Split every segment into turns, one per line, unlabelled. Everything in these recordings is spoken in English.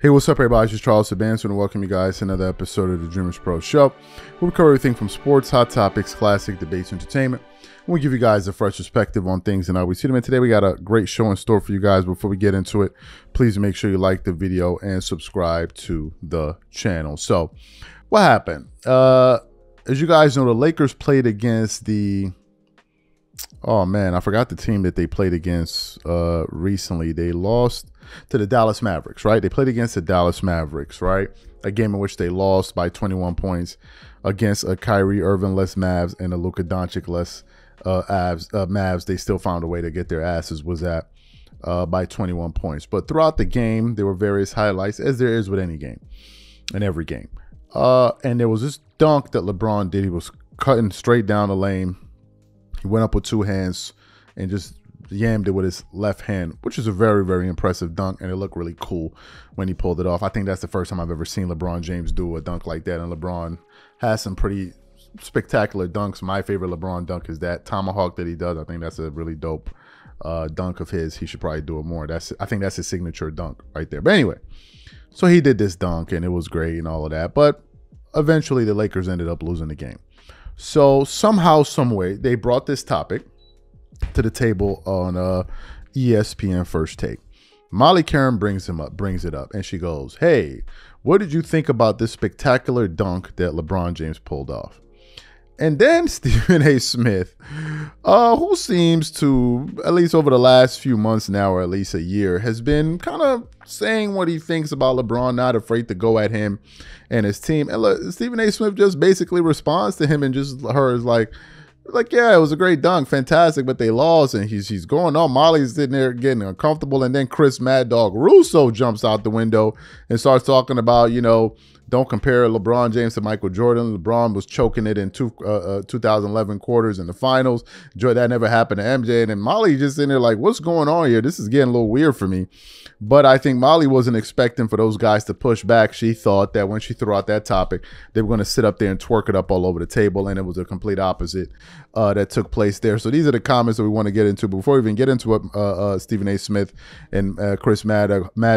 Hey, what's up, everybody? It's just Charles Sabanson, and welcome you guys to another episode of the Dreamers Pro Show. We cover everything from sports, hot topics, classic debates, entertainment. And we give you guys a fresh perspective on things and how we see them. And today we got a great show in store for you guys. Before we get into it, please make sure you like the video and subscribe to the channel. So, what happened? As you guys know, the Lakers played against the... Oh, man, I forgot the team that they played against recently. They lost to the Dallas Mavericks, right? They played against the Dallas Mavericks, right? A game in which they lost by 21 points against a Kyrie Irving-less Mavs and a Luka Doncic-less Mavs. They still found a way to get their asses was at by 21 points. But throughout the game, there were various highlights, as there is with any game, in every game. And there was this dunk that LeBron did. He was cutting straight down the lane. He went up with two hands and just yammed it with his left hand, which is a very, very impressive dunk, and it looked really cool when he pulled it off. I think that's the first time I've ever seen LeBron James do a dunk like that, and LeBron has some pretty spectacular dunks. My favorite LeBron dunk is that tomahawk that he does. I think that's a really dope dunk of his. He should probably do it more. I think that's his signature dunk right there. But anyway, so he did this dunk, and it was great and all of that, but eventually the Lakers ended up losing the game. So somehow, some way, they brought this topic to the table on ESPN First Take. Molly Qerim brings it up, and she goes, "Hey, what did you think about this spectacular dunk that LeBron James pulled off?" And then Stephen A. Smith, who seems to, at least over the last few months now, or at least a year, has been kind of saying what he thinks about LeBron, not afraid to go at him and his team. And Stephen A. Smith just basically responds to him and just her is like, yeah, it was a great dunk, fantastic, but they lost, and he's going on. Molly's sitting there getting uncomfortable, and then Chris Mad Dog Russo jumps out the window and starts talking about, you know, don't compare LeBron James to Michael Jordan. LeBron was choking it in 2011 quarters in the finals. That never happened to MJ. And then Molly just in there like, what's going on here? This is getting a little weird for me. But I think Molly wasn't expecting for those guys to push back. She thought that when she threw out that topic, they were going to sit up there and twerk it up all over the table. And it was a complete opposite that took place there. So these are the comments that we want to get into. Before we even get into what Stephen A. Smith and Chris Mad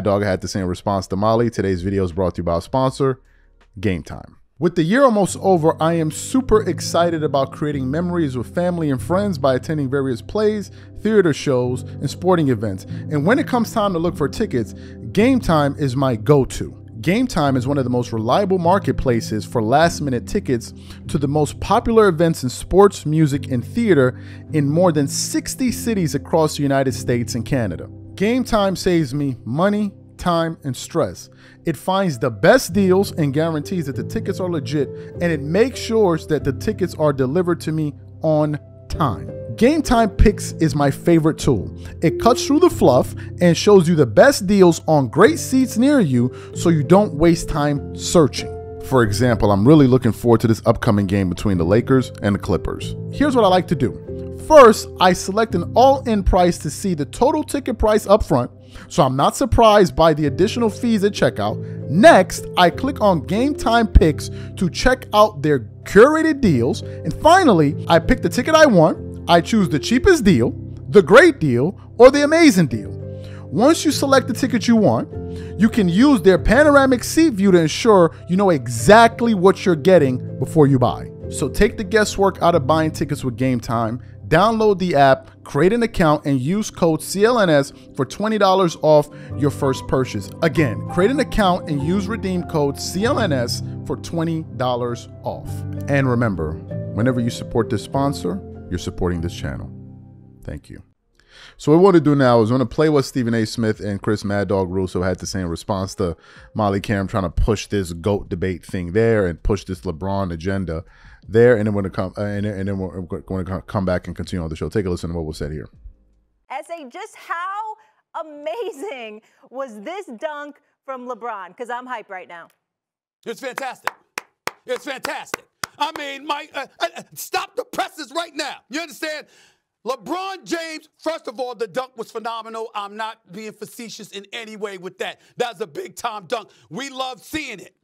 Dog had to say in response to Molly, today's video is brought to you by our sponsor, Game Time. With the year almost over, I am super excited about creating memories with family and friends by attending various plays, theater shows, and sporting events. And when it comes time to look for tickets, Game Time is my go-to. Game Time is one of the most reliable marketplaces for last-minute tickets to the most popular events in sports, music, and theater in more than 60 cities across the United States and Canada. Game Time saves me money, time, and stress. It finds the best deals and guarantees that the tickets are legit, and it makes sure that the tickets are delivered to me on time. Game Time Picks is my favorite tool. It cuts through the fluff and shows you the best deals on great seats near you so you don't waste time searching. For example, I'm really looking forward to this upcoming game between the Lakers and the Clippers. Here's what I like to do. First, I select an all-in price to see the total ticket price up front, so I'm not surprised by the additional fees at checkout. Next, I click on Game Time Picks to check out their curated deals. And finally, I pick the ticket I want. I choose the cheapest deal, the great deal, or the amazing deal. Once you select the ticket you want, you can use their panoramic seat view to ensure you know exactly what you're getting before you buy. So take the guesswork out of buying tickets with Game Time. Download the app, create an account, and use code CLNS for $20 off your first purchase. Again, create an account and use redeem code CLNS for $20 off. And remember, whenever you support this sponsor, you're supporting this channel. Thank you. So what we want to do now is we're going to play what Stephen A. Smith and Chris Mad Dog Russo had to say in response to Molly Qerim trying to push this GOAT debate thing there and push this LeBron agenda there, and then we're going to come back and continue on the show. Take a listen to what was said here.
Essay, just how amazing was this dunk from LeBron? Because I'm hyped right now.
It's fantastic. It's fantastic. I mean, Mike, stop the presses right now. You understand? LeBron James, first of all, the dunk was phenomenal. I'm not being facetious in any way with that. That's a big-time dunk. We love seeing it.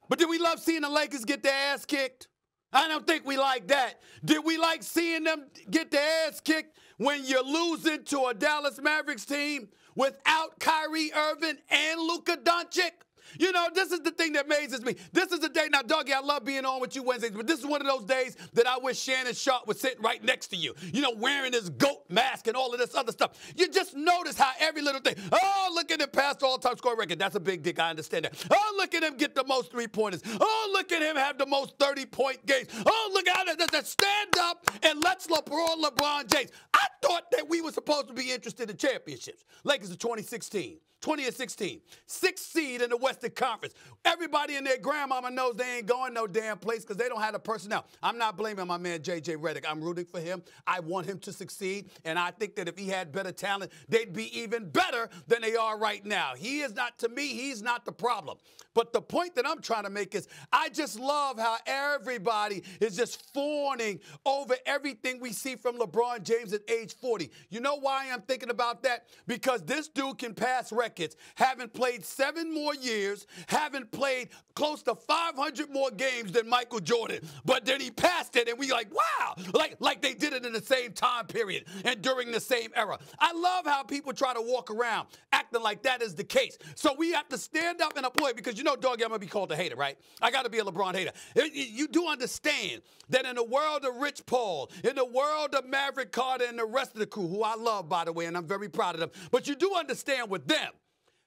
But did we love seeing the Lakers get their ass kicked? I don't think we like that. Did we like seeing them get their ass kicked when you're losing to a Dallas Mavericks team without Kyrie Irving and Luka Doncic? You know, this is the thing that amazes me. This is the day, now, Dougie, I love being on with you Wednesdays, but this is one of those days that I wish Shannon Sharp was sitting right next to you, you know, wearing his GOAT mask and all of this other stuff. You just notice how every little thing, oh, look at him pass the all-time score record. That's a big dick, I understand that. Oh, look at him get the most three-pointers. Oh, look at him have the most 30-point games. Oh, look at that. Stand up and let's LeBron James. I thought that we were supposed to be interested in championships. Lakers of 2016. 2016, 6th seed in the Western Conference. Everybody and their grandmama knows they ain't going no damn place because they don't have the personnel. I'm not blaming my man J.J. Redick. I'm rooting for him. I want him to succeed, and I think that if he had better talent, they'd be even better than they are right now. He is not, to me, he's not the problem. But the point that I'm trying to make is I just love how everybody is just fawning over everything we see from LeBron James at age 40. You know why I'm thinking about that? Because this dude can pass records, haven't played 7 more years, haven't played close to 500 more games than Michael Jordan. But then he passed it, and we like, wow, like they did it in the same time period and during the same era. I love how people try to walk around acting like that is the case. So we have to stand up and applaud because, you know, Doggy, I'm going to be called a hater, right? I got to be a LeBron hater. You do understand that in the world of Rich Paul, in the world of Maverick Carter and the rest of the crew, who I love, by the way, and I'm very proud of them, but you do understand with them,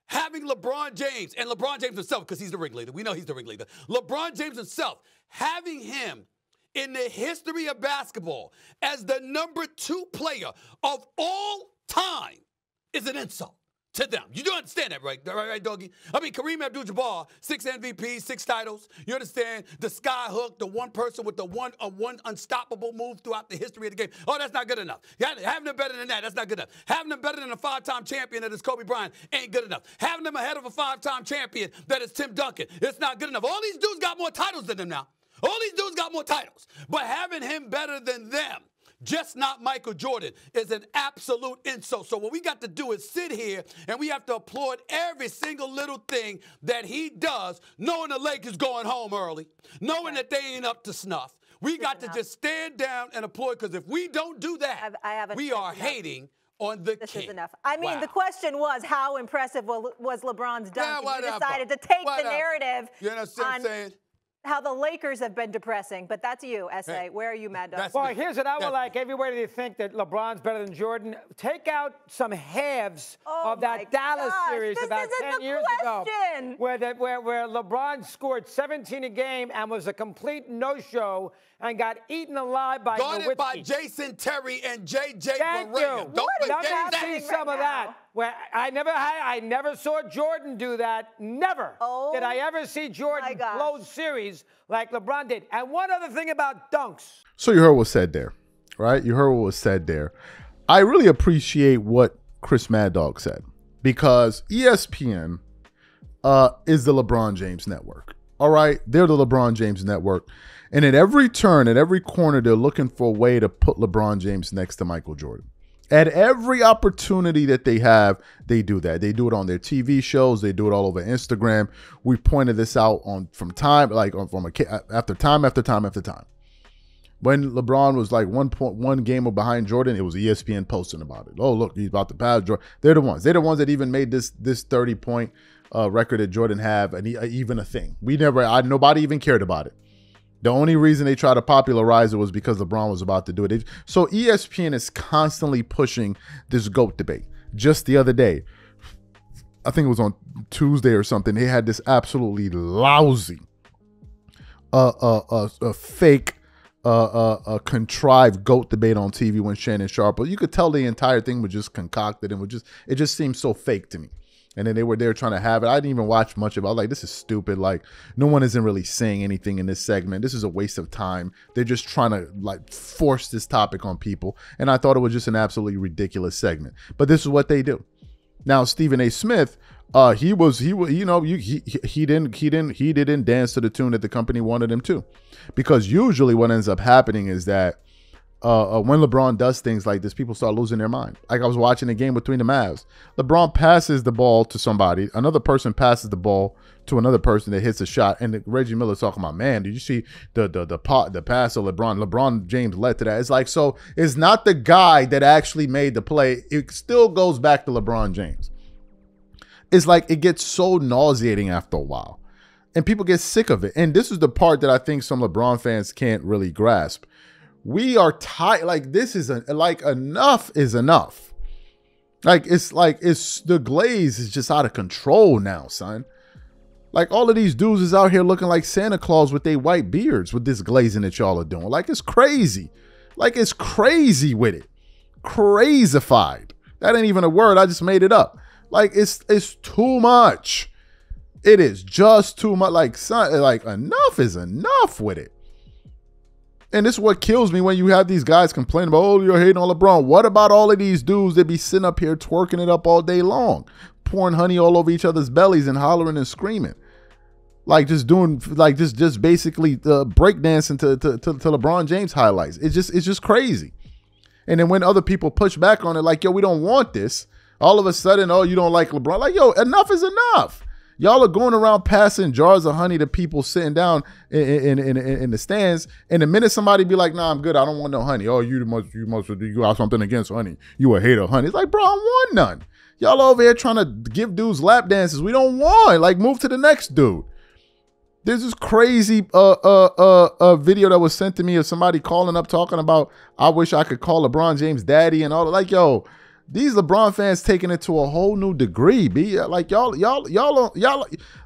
having LeBron James, and LeBron James himself, because he's the ringleader. We know he's the ringleader. LeBron James himself, having him in the history of basketball as the #2 player of all time is an insult to them. You do understand that, right, Doggy? I mean, Kareem Abdul-Jabbar, 6 MVPs, 6 titles. You understand? The sky hook, the one person with the one unstoppable move throughout the history of the game. Oh, that's not good enough. Having them better than that, that's not good enough. Having them better than a 5-time champion that is Kobe Bryant ain't good enough. Having them ahead of a 5-time champion that is Tim Duncan, it's not good enough. All these dudes got more titles than them now. All these dudes got more titles. But having him better than them, just not Michael Jordan, is an absolute insult. So what we got to do is sit here and we have to applaud every single little thing that he does, knowing the Lakers going home early, knowing that they ain't up to snuff. We got to just stand down and applaud, because if we don't do that, we are hating on the king.
This is enough. I mean, the question was, how impressive was LeBron's dunk? And you decided to take the narrative on how the Lakers have been depressing, but that's you, S.A. Where are you, Mad Dog?
Well, here's what I would like everybody to think, that LeBron's better than Jordan. Take out some halves of that Dallas series about 10 years ago, where LeBron scored 17 a game and was a complete no-show and got eaten alive by Nowitzki.
Guarded by Jason Terry and J.J.
Thank you.
Don't forget
that. See some of that. Where I never saw Jordan do that. Never did I ever see Jordan close series like LeBron did. And one other thing about dunks. So
you heard what was said there, right? You heard what was said there. I really appreciate what Chris Mad Dog said, because ESPN is the LeBron James network. All right, they're the LeBron James network. And at every turn, at every corner, they're looking for a way to put LeBron James next to Michael Jordan. At every opportunity that they have, they do that. They do it on their TV shows. They do it all over Instagram. We pointed this out after time after time after time. When LeBron was like 1 game behind Jordan, it was ESPN posting about it. Oh, look, he's about to pass Jordan. They're the ones. They're the ones that even made this 30-point record that Jordan have even a thing. Nobody even cared about it. The only reason they tried to popularize it was because LeBron was about to do it. So ESPN is constantly pushing this GOAT debate. Just the other day, I think it was on Tuesday or something, they had this absolutely lousy, fake, contrived GOAT debate on TV when Shannon Sharp. But you could tell the entire thing was just concocted and it just seemed so fake to me. And then they were there trying to have it. I didn't even watch much of it. I was like, this is stupid. Like, no one isn't really saying anything in this segment. This is a waste of time. They're just trying to like force this topic on people. And I thought it was just an absolutely ridiculous segment. But this is what they do. Now, Stephen A. Smith, he didn't dance to the tune that the company wanted him to, because usually what ends up happening is that when LeBron does things like this, people start losing their mind. Like, I was watching a game between the Mavs. LeBron passes the ball to somebody. Another person passes the ball to another person that hits a shot. And Reggie Miller's talking about, man, did you see the pass of LeBron? LeBron James led to that. It's like, so it's not the guy that actually made the play. It still goes back to LeBron James. it's like it gets so nauseating after a while. And people get sick of it. And this is the part that I think some LeBron fans can't really grasp. We are tired. Like, this is enough is enough. Like it's the glaze is just out of control now, son. Like, all of these dudes is out here looking like Santa Claus with their white beards with this glazing that y'all are doing. Like, it's crazy. Like, it's crazy with it. Crazified. That ain't even a word. I just made it up. Like, it's too much. It is just too much. Like, son, like, enough is enough with it. And this is what kills me when you have these guys complaining about, oh, you're hating on LeBron. What about all of these dudes that be sitting up here twerking it up all day long, pouring honey all over each other's bellies and hollering and screaming? Like, just doing, like, just basically breakdancing to LeBron James highlights. It's just crazy. And then when other people push back on it, like, yo, we don't want this. All of a sudden, oh, you don't like LeBron. Like, yo, enough is enough. Y'all are going around passing jars of honey to people sitting down in the stands. And the minute somebody be like, nah, I'm good, I don't want no honey. Oh, you have something against honey. You a hater of honey. It's like, bro, I don't want none. Y'all over here trying to give dudes lap dances. We don't want. Like, move to the next dude. There's this crazy video that was sent to me of somebody calling up talking about, I wish I could call LeBron James daddy and all that. Like, yo, these LeBron fans taking it to a whole new degree, B. Like, y'all,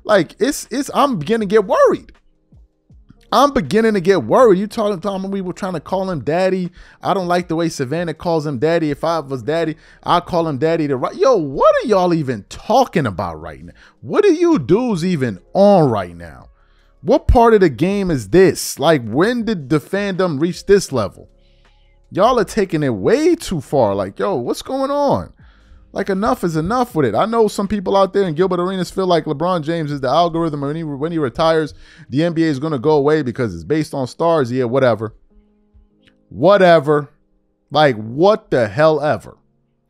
like, I'm beginning to get worried. I'm beginning to get worried. You talking we were trying to call him daddy. I don't like the way Savannah calls him daddy. If I was daddy, I'd call him daddy to right. Yo, what are y'all even talking about right now? What are you dudes even on right now? What part of the game is this? Like, when did the fandom reach this level? Y'all are taking it way too far. Like, yo, what's going on? Like, enough is enough with it. I know some people out there in Gilbert Arenas feel like LeBron James is the algorithm. When he retires, the NBA is going to go away because it's based on stars. Yeah, whatever. Whatever. Like, what the hell ever.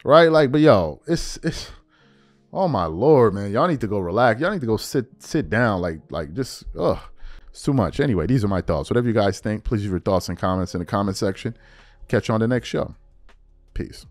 Right? Like, but yo, it's oh my Lord, man. Y'all need to go relax. Y'all need to go sit down. Like just, ugh. It's too much. Anyway, these are my thoughts. Whatever you guys think, please leave your thoughts and comments in the comment section. Catch you on the next show. Peace.